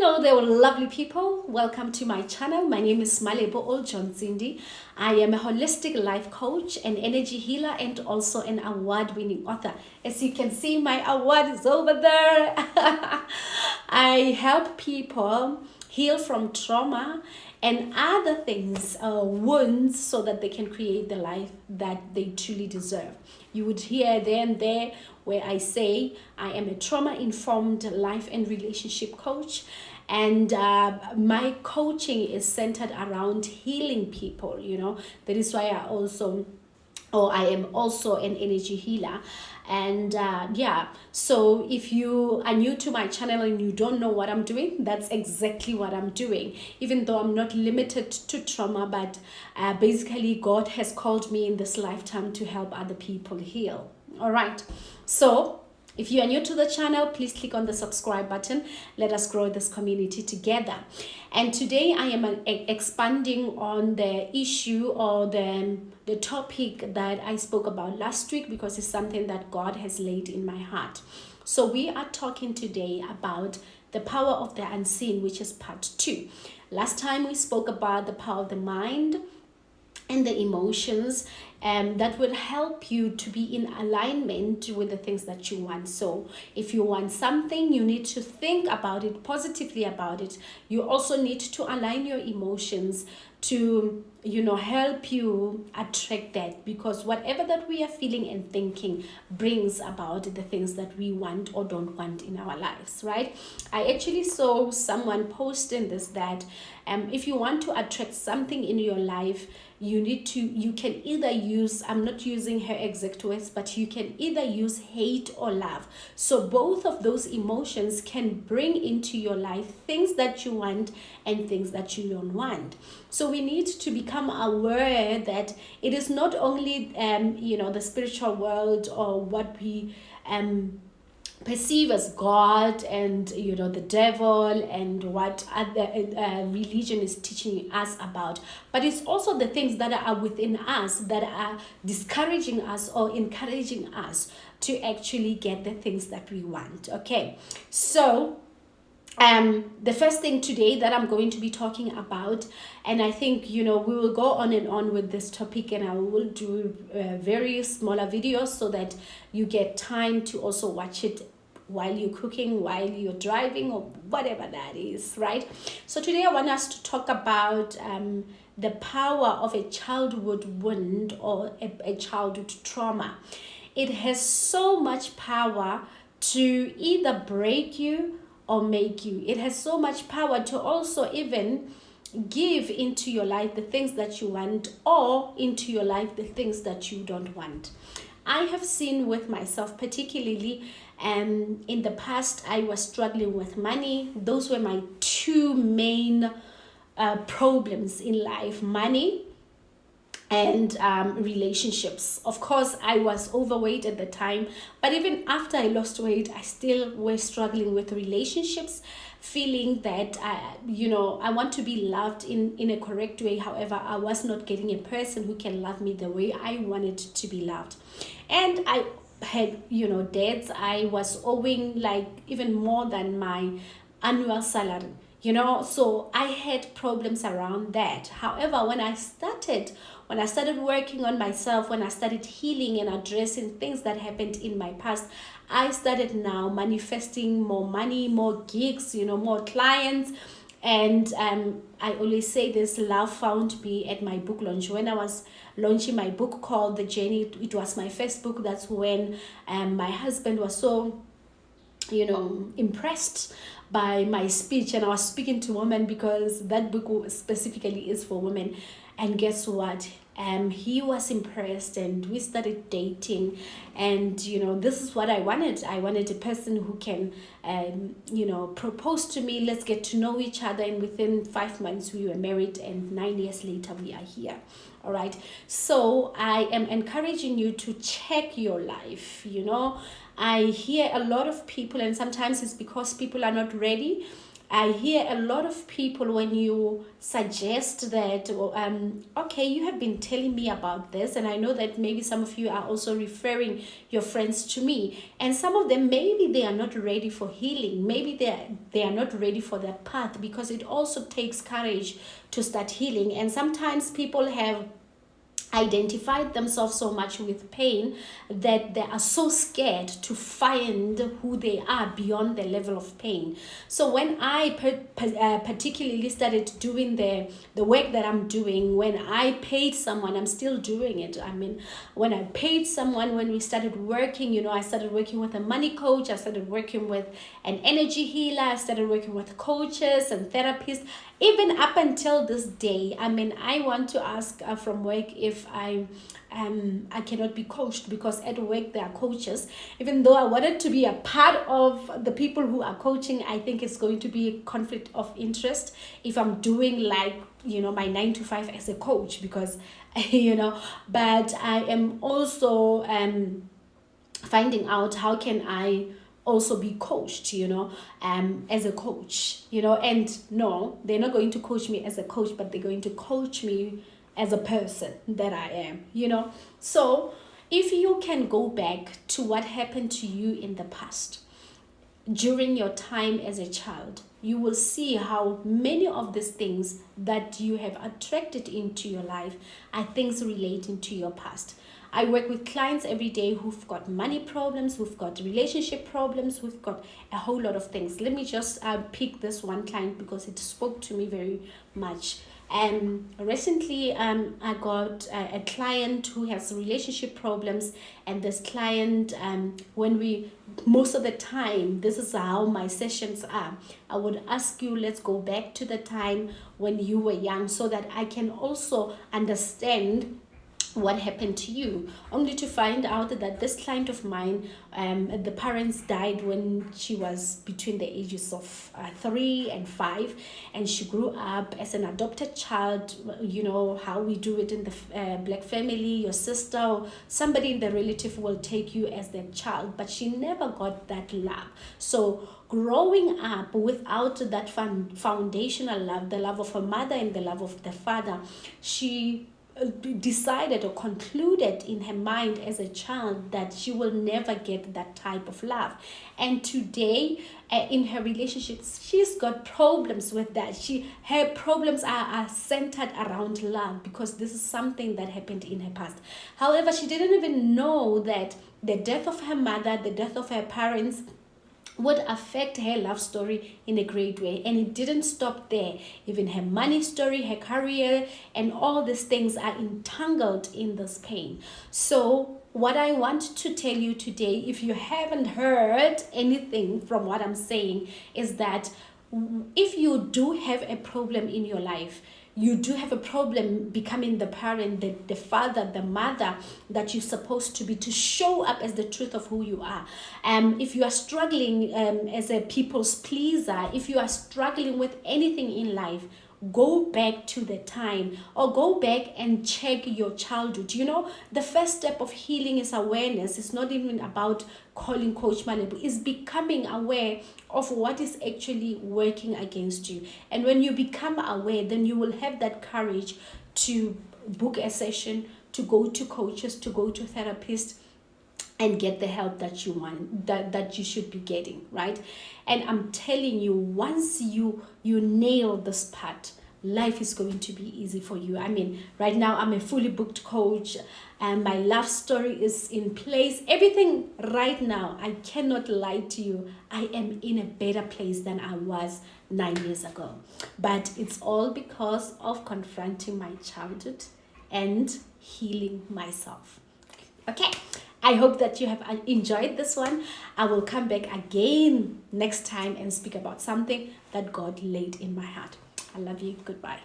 Hello there, lovely people. Welcome to my channel. My name is Malebo Oljonzindi. I am a holistic life coach, an energy healer, and also an award-winning author. As you can see, my award is over there. I help people heal from trauma and other things, wounds, so that they can create the life that they truly deserve. You would hear there and there where I say I am a trauma-informed life and relationship coach, and my coaching is centered around healing people. That is why I am also an energy healer. And so if you are new to my channel and you don't know what I'm doing, that's exactly what I'm doing. Even though I'm not limited to trauma, but basically God has called me in this lifetime to help other people heal. All right, so if you are new to the channel, please click on the subscribe button. Let us grow this community together. And today I am expanding on the issue or the topic that I spoke about last week, because it's something that God has laid in my heart. So we are talking today about the power of the unseen, which is part 2. Last time we spoke about the power of the mind and the emotions, that will help you to be in alignment with the things that you want. So if you want something, you need to think about it, positively about it. You also need to align your emotions to help you attract that, because whatever that we are feeling and thinking brings about the things that we want or don't want in our lives, right? I actually saw someone posting this, that if you want to attract something in your life, you can either use, I'm not using her exact words, but you can either use hate or love. So both of those emotions can bring into your life things that you want and things that you don't want. So we need to become aware that it is not only the spiritual world or what we perceive as God and the devil and what other religion is teaching us about, but it's also the things that are within us that are discouraging us or encouraging us to actually get the things that we want. Okay, so the first thing today that I'm going to be talking about, and I think we will go on and on with this topic, and I will do very smaller videos so that you get time to also watch it while you're cooking, while you're driving, or whatever that is, right? So today I want us to talk about the power of a childhood wound or a childhood trauma. It has so much power to either break you or make you. It has so much power to also even give into your life the things that you want, or into your life the things that you don't want. I have seen with myself, particularly in the past, I was struggling with money. Those were my two main problems in life: money and relationships. Of course, I was overweight at the time, but even after I lost weight, I still was struggling with relationships, feeling that I want to be loved in a correct way. However, I was not getting a person who can love me the way I wanted to be loved. And I had debts. I was owing like even more than my annual salary, so I had problems around that. However, when I started working on myself, when I started healing and addressing things that happened in my past, I started now manifesting more money, more gigs, more clients. And I always say this: love found me at my book launch. When I was launching my book called The Journey, it was my first book. That's when my husband was so impressed by my speech, and I was speaking to women because that book specifically is for women. And guess what? He was impressed, and we started dating. And this is what I wanted. I wanted a person who can propose to me. Let's get to know each other, and within 5 months we were married, and 9 years later we are here. All right, so I am encouraging you to check your life. I hear a lot of people, and sometimes it's because people are not ready. I hear a lot of people when you suggest that, okay, you have been telling me about this, and I know that maybe some of you are also referring your friends to me, and some of them, maybe they are not ready for healing, maybe they are not ready for that path, because it also takes courage to start healing. And sometimes people have identified themselves so much with pain that they are so scared to find who they are beyond the level of pain. So when I particularly started doing the work that I'm doing, when I paid someone, I'm still doing it. I mean, when I paid someone, when we started working, I started working with a money coach, I started working with an energy healer, I started working with coaches and therapists. Even up until this day, I mean, I want to ask from work if I cannot be coached, because at work there are coaches. Even though I wanted to be a part of the people who are coaching, I think it's going to be a conflict of interest if I'm doing like my 9 to 5 as a coach, because but I am also finding out how can I also be coached, as a coach, and no, they're not going to coach me as a coach, but they're going to coach me as a person that I am, So if you can go back to what happened to you in the past, during your time as a child, you will see how many of these things that you have attracted into your life are things relating to your past. I work with clients every day who've got money problems, who've got relationship problems, who've got a whole lot of things. Let me just pick this one client because it spoke to me very much. Recently, I got a client who has relationship problems, and this client, most of the time, this is how my sessions are. I would ask you, let's go back to the time when you were young, so that I can also understand what happened to you, only to find out that this client of mine, the parents died when she was between the ages of 3 and 5, and she grew up as an adopted child. How we do it in the black family, your sister or somebody in the relative will take you as their child, but she never got that love. So growing up without that foundational love, the love of her mother and the love of the father, she decided or concluded in her mind as a child that she will never get that type of love. And today, in her relationships, she's got problems with that. Her problems are centered around love, because this is something that happened in her past. However, she didn't even know that the death of her mother, the death of her parents, would affect her love story in a great way. And it didn't stop there. Even her money story, her career, and all these things are entangled in this pain. So what I want to tell you today, if you haven't heard anything from what I'm saying, is that if you do have a problem in your life, you do have a problem becoming the parent, the father, the mother that you're supposed to be, to show up as the truth of who you are. If you are struggling as a people's pleaser, if you are struggling with anything in life, go back to the time, or go back and check your childhood. The first step of healing is awareness. It's not even about calling Coach Malibu. It's becoming aware of what is actually working against you. And when you become aware, then you will have that courage to book a session, to go to coaches, to go to therapists, and get the help that you want, that you should be getting, right? And I'm telling you, once you nail this part, life is going to be easy for you. I mean, right now I'm a fully booked coach, and my love story is in place. Everything right now, I cannot lie to you, I am in a better place than I was 9 years ago. But it's all because of confronting my childhood and healing myself. Okay, I hope that you have enjoyed this one. I will come back again next time and speak about something that God laid in my heart. I love you. Goodbye.